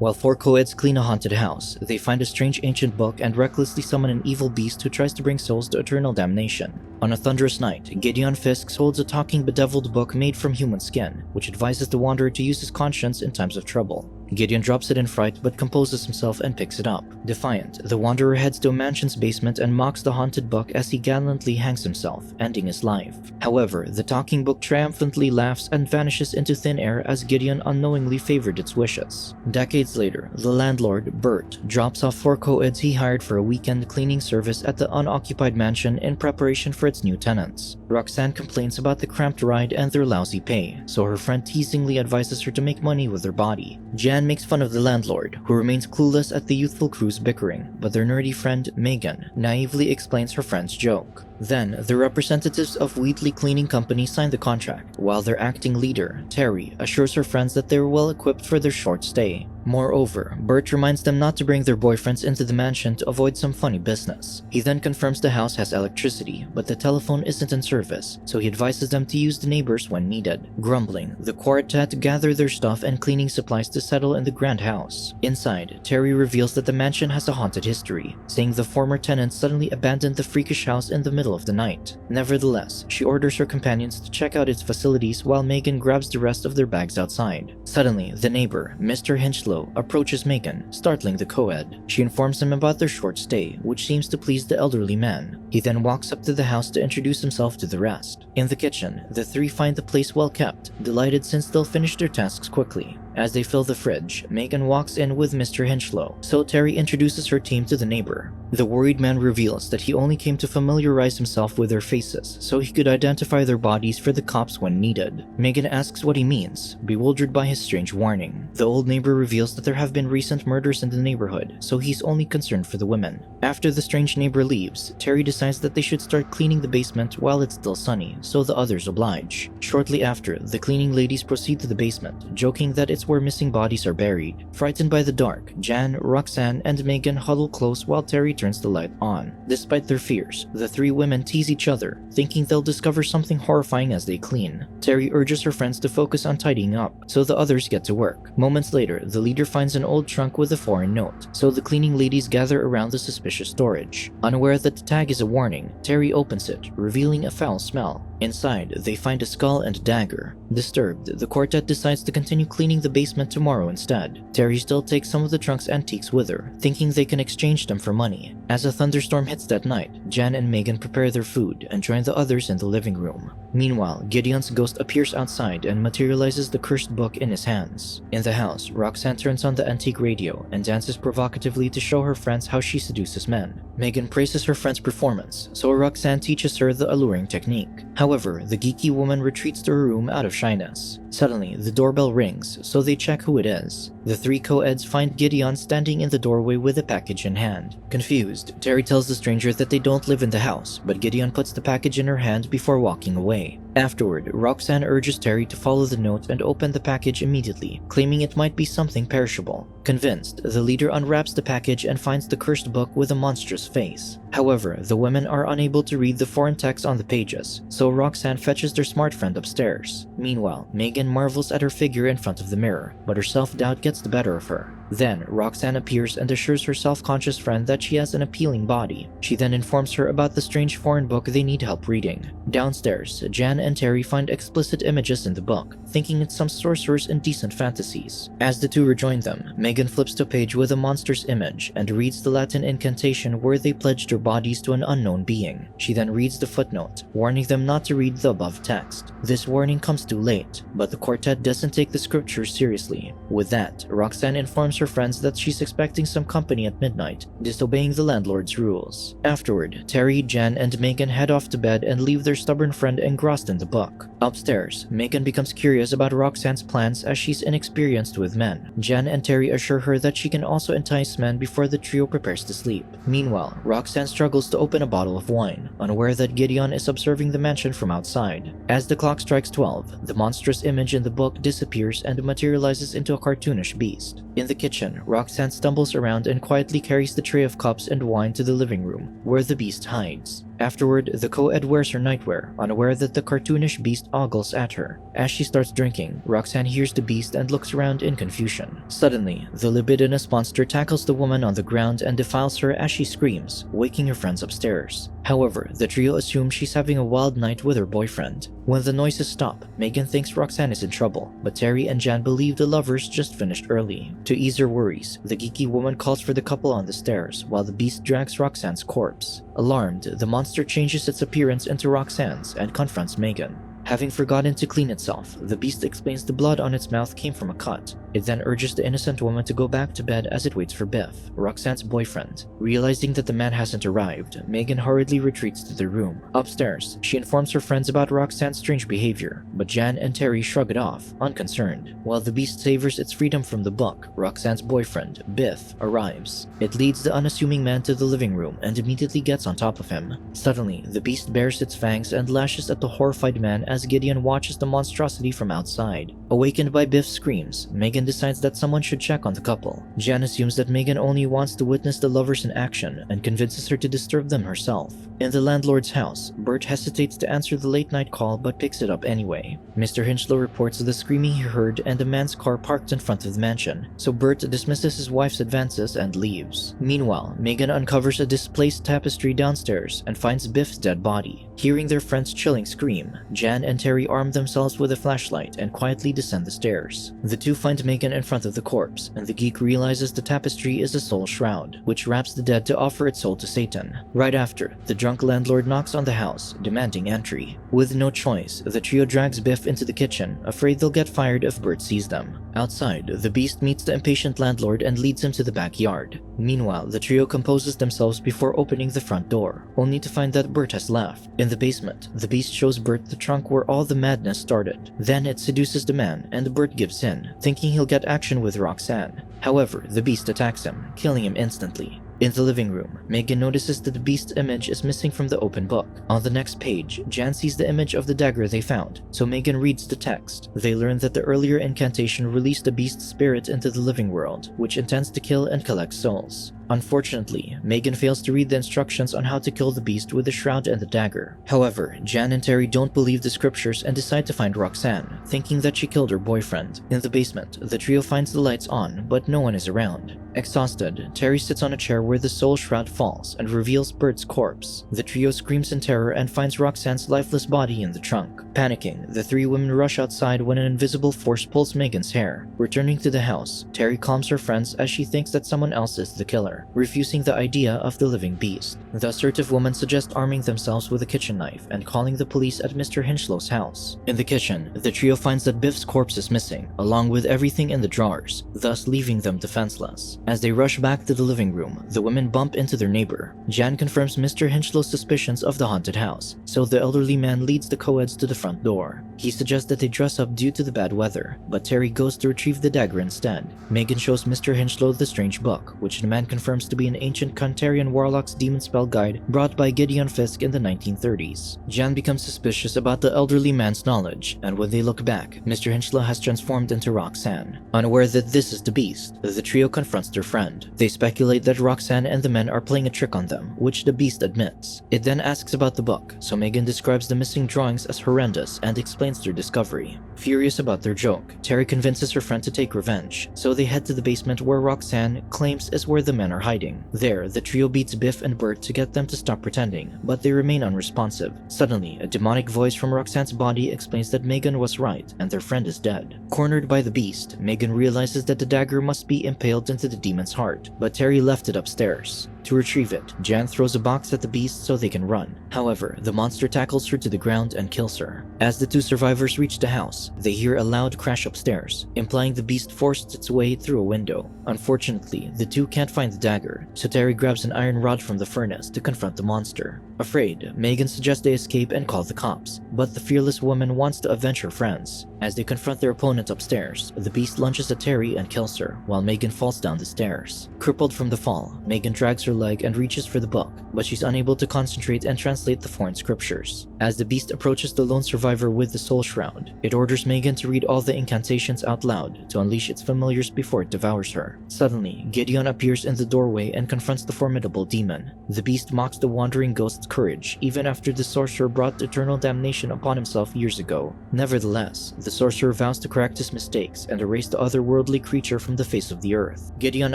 While 4 coeds clean a haunted house, they find a strange ancient book and recklessly summon an evil beast who tries to bring souls to eternal damnation. On a thunderous night, Gideon Fisk holds a talking bedeviled book made from human skin, which advises the wanderer to use his conscience in times of trouble. Gideon drops it in fright but composes himself and picks it up. Defiant, the wanderer heads to a mansion's basement and mocks the haunted book as he gallantly hangs himself, ending his life. However, the talking book triumphantly laughs and vanishes into thin air as Gideon unknowingly favored its wishes. Decades later, the landlord, Bert, drops off 4 coeds he hired for a weekend cleaning service at the unoccupied mansion in preparation for its new tenants. Roxanne complains about the cramped ride and their lousy pay, so her friend teasingly advises her to make money with her body. Jan makes fun of the landlord, who remains clueless at the youthful crew's bickering, but their nerdy friend, Megan, naively explains her friend's joke. Then, the representatives of Wheatley Cleaning Company sign the contract, while their acting leader, Terry, assures her friends that they are well equipped for their short stay. Moreover, Bert reminds them not to bring their boyfriends into the mansion to avoid some funny business. He then confirms the house has electricity, but the telephone isn't in service, so he advises them to use the neighbors when needed. Grumbling, the quartet gather their stuff and cleaning supplies to settle in the grand house. Inside, Terry reveals that the mansion has a haunted history, saying the former tenants suddenly abandoned the freakish house in the middle of the night. Nevertheless, she orders her companions to check out its facilities while Megan grabs the rest of their bags outside. Suddenly, the neighbor, Mr. Hinchlow, approaches Megan, startling the co-ed. She informs him about their short stay, which seems to please the elderly man. He then walks up to the house to introduce himself to the rest. In the kitchen, the three find the place well kept, delighted since they'll finish their tasks quickly. As they fill the fridge, Megan walks in with Mr. Hinchlow, so Terry introduces her team to the neighbor. The worried man reveals that he only came to familiarize himself with their faces, so he could identify their bodies for the cops when needed. Megan asks what he means, bewildered by his strange warning. The old neighbor reveals that there have been recent murders in the neighborhood, so he's only concerned for the women. After the strange neighbor leaves, Terry decides that they should start cleaning the basement while it's still sunny, so the others oblige. Shortly after, the cleaning ladies proceed to the basement, joking that it's where missing bodies are buried. Frightened by the dark, Jan, Roxanne, and Megan huddle close while Terry turns the light on. Despite their fears, the three women tease each other, thinking they'll discover something horrifying as they clean. Terry urges her friends to focus on tidying up, so the others get to work. Moments later, the leader finds an old trunk with a foreign note, so the cleaning ladies gather around the suspicious storage. Unaware that the tag is a warning, Terry opens it, revealing a foul smell. Inside, they find a skull and a dagger. Disturbed, the quartet decides to continue cleaning the basement tomorrow instead. Terry still takes some of the trunk's antiques with her, thinking they can exchange them for money. As a thunderstorm hits that night, Jan and Megan prepare their food and join the others in the living room. Meanwhile, Gideon's ghost appears outside and materializes the cursed book in his hands. In the house, Roxanne turns on the antique radio and dances provocatively to show her friends how she seduces men. Megan praises her friend's performance, so Roxanne teaches her the alluring technique. However, the geeky woman retreats to her room out of shyness. Suddenly, the doorbell rings, so they check who it is. The three co-eds find Gideon standing in the doorway with a package in hand. Confused, Terry tells the stranger that they don't live in the house, but Gideon puts the package in her hand before walking away. Afterward, Roxanne urges Terry to follow the note and open the package immediately, claiming it might be something perishable. Convinced, the leader unwraps the package and finds the cursed book with a monstrous face. However, the women are unable to read the foreign text on the pages, so Roxanne fetches their smart friend upstairs. Meanwhile, Megan marvels at her figure in front of the mirror, but her self-doubt gets the better of her. Then, Roxanne appears and assures her self-conscious friend that she has an appealing body. She then informs her about the strange foreign book they need help reading. Downstairs, Jan and Terry find explicit images in the book, thinking it's some sorcerer's indecent fantasies. As the two rejoin them, Megan flips to a page with a monster's image and reads the Latin incantation where they pledged their bodies to an unknown being. She then reads the footnote, warning them not to read the above text. This warning comes too late, but the quartet doesn't take the scriptures seriously. With that, Roxanne informs her friends that she's expecting some company at midnight, disobeying the landlord's rules. Afterward, Terry, Jan, and Megan head off to bed and leave their stubborn friend engrossed in the book. Upstairs, Megan becomes curious about Roxanne's plans as she's inexperienced with men. Jan and Terry assure her that she can also entice men before the trio prepares to sleep. Meanwhile, Roxanne struggles to open a bottle of wine, unaware that Gideon is observing the mansion from outside. As the clock strikes 12, the monstrous image in the book disappears and materializes into a cartoonish beast. In the kitchen, Roxanne stumbles around and quietly carries the tray of cups and wine to the living room, where the beast hides. Afterward, the co-ed wears her nightwear, unaware that the cartoonish beast ogles at her. As she starts drinking, Roxanne hears the beast and looks around in confusion. Suddenly, the libidinous monster tackles the woman on the ground and defiles her as she screams, waking her friends upstairs. However, the trio assume she's having a wild night with her boyfriend. When the noises stop, Megan thinks Roxanne is in trouble, but Terry and Jan believe the lovers just finished early. To ease her worries, the geeky woman calls for the couple on the stairs, while the beast drags Roxanne's corpse. Alarmed, the monster changes its appearance into Roxanne's and confronts Megan. Having forgotten to clean itself, the beast explains the blood on its mouth came from a cut. It then urges the innocent woman to go back to bed as it waits for Biff, Roxanne's boyfriend. Realizing that the man hasn't arrived, Megan hurriedly retreats to their room. Upstairs, she informs her friends about Roxanne's strange behavior, but Jan and Terry shrug it off, unconcerned. While the beast savors its freedom from the book, Roxanne's boyfriend, Biff, arrives. It leads the unassuming man to the living room and immediately gets on top of him. Suddenly, the beast bares its fangs and lashes at the horrified man as Gideon watches the monstrosity from outside. Awakened by Biff's screams, Megan decides that someone should check on the couple. Jan assumes that Megan only wants to witness the lovers in action and convinces her to disturb them herself. In the landlord's house, Bert hesitates to answer the late-night call but picks it up anyway. Mr. Hinchlow reports the screaming he heard and a man's car parked in front of the mansion, so Bert dismisses his wife's advances and leaves. Meanwhile, Megan uncovers a displaced tapestry downstairs and finds Biff's dead body. Hearing their friend's chilling scream, Jan and Terry arm themselves with a flashlight and quietly descend the stairs. The two find Megan in front of the corpse, and the geek realizes the tapestry is a soul shroud, which wraps the dead to offer its soul to Satan. Right after, the drunk landlord knocks on the house, demanding entry. With no choice, the trio drags Biff into the kitchen, afraid they'll get fired if Bert sees them. Outside, the beast meets the impatient landlord and leads him to the backyard. Meanwhile, the trio composes themselves before opening the front door, only to find that Bert has left. In the basement, the beast shows Bert the trunk where all the madness started. Then it seduces the man, and Bert gives in, thinking he'll get action with Roxanne. However, the beast attacks him, killing him instantly. In the living room, Megan notices that the beast's image is missing from the open book. On the next page, Jan sees the image of the dagger they found, so Megan reads the text. They learn that the earlier incantation released the beast's spirit into the living world, which intends to kill and collect souls. Unfortunately, Megan fails to read the instructions on how to kill the beast with the shroud and the dagger. However, Jan and Terry don't believe the scriptures and decide to find Roxanne, thinking that she killed her boyfriend. In the basement, the trio finds the lights on, but no one is around. Exhausted, Terry sits on a chair where the soul shroud falls and reveals Bert's corpse. The trio screams in terror and finds Roxanne's lifeless body in the trunk. Panicking, the three women rush outside when an invisible force pulls Megan's hair. Returning to the house, Terry calms her friends as she thinks that someone else is the killer, refusing the idea of the living beast. The assertive woman suggests arming themselves with a kitchen knife and calling the police at Mr. Hinchlow's house. In the kitchen, the trio finds that Biff's corpse is missing, along with everything in the drawers, thus leaving them defenseless. As they rush back to the living room, the women bump into their neighbor. Jan confirms Mr. Hinchlow's suspicions of the haunted house, so the elderly man leads the coeds to the front door. He suggests that they dress up due to the bad weather, but Terry goes to retrieve the dagger instead. Megan shows Mr. Hinchlow the strange book, which the man confirms to be an ancient Kantarian warlock's demon spell guide brought by Gideon Fisk in the 1930s. Jan becomes suspicious about the elderly man's knowledge, and when they look back, Mr. Hinchlow has transformed into Roxanne. Unaware that this is the beast, the trio confronts their friend. They speculate that Roxanne and the men are playing a trick on them, which the beast admits. It then asks about the book, so Megan describes the missing drawings as horrendous and explains their discovery. Furious about their joke, Terry convinces her friend to take revenge, so they head to the basement where Roxanne claims is where the men are hiding. There, the trio beats Biff and Bert to get them to stop pretending, but they remain unresponsive. Suddenly, a demonic voice from Roxanne's body explains that Megan was right and their friend is dead. Cornered by the beast, Megan realizes that the dagger must be impaled into the demon's heart, but Terry left it upstairs. To retrieve it, Jan throws a box at the beast so they can run. However, the monster tackles her to the ground and kills her. As the two survivors reach the house, they hear a loud crash upstairs, implying the beast forced its way through a window. Unfortunately, the two can't find the dagger, so Terry grabs an iron rod from the furnace to confront the monster. Afraid, Megan suggests they escape and call the cops, but the fearless woman wants to avenge her friends. As they confront their opponent upstairs, the beast lunges at Terry and kills her, while Megan falls down the stairs. Crippled from the fall, Megan drags her her leg and reaches for the book, but she's unable to concentrate and translate the foreign scriptures. As the beast approaches the lone survivor with the soul shroud, it orders Megan to read all the incantations out loud to unleash its familiars before it devours her. Suddenly, Gideon appears in the doorway and confronts the formidable demon. The beast mocks the wandering ghost's courage even after the sorcerer brought eternal damnation upon himself years ago. Nevertheless, the sorcerer vows to correct his mistakes and erase the otherworldly creature from the face of the earth. Gideon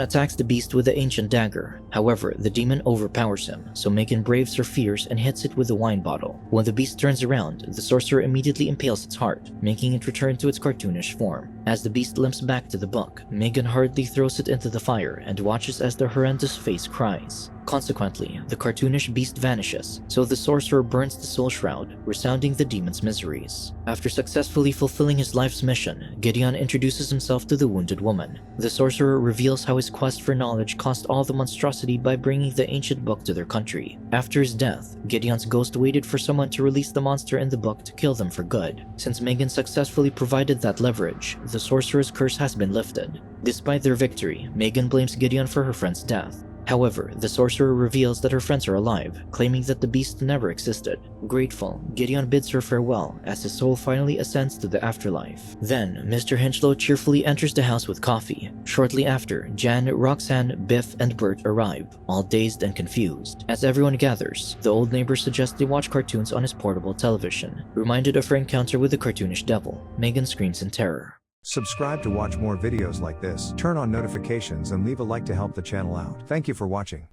attacks the beast with the ancient dagger. However, the demon overpowers him, so Megan braves her fears and hits it with a wine bottle. When the beast turns around, the sorcerer immediately impales its heart, making it return to its cartoonish form. As the beast limps back to the book, Megan hurriedly throws it into the fire and watches as the horrendous face cries. Consequently, the cartoonish beast vanishes, so the sorcerer burns the soul shroud, resounding the demon's miseries. After successfully fulfilling his life's mission, Gideon introduces himself to the wounded woman. The sorcerer reveals how his quest for knowledge caused all the monstrosity by bringing the ancient book to their country. After his death, Gideon's ghost waited for someone to release the monster in the book to kill them for good. Since Megan successfully provided that leverage, the sorcerer's curse has been lifted. Despite their victory, Megan blames Gideon for her friend's death. However, the sorcerer reveals that her friends are alive, claiming that the beast never existed. Grateful, Gideon bids her farewell as his soul finally ascends to the afterlife. Then, Mr. Hinchlow cheerfully enters the house with coffee. Shortly after, Jan, Roxanne, Biff, and Bert arrive, all dazed and confused. As everyone gathers, the old neighbor suggests they watch cartoons on his portable television. Reminded of her encounter with the cartoonish devil, Megan screams in terror. Subscribe to watch more videos like this, turn on notifications and leave a like to help the channel out. Thank you for watching.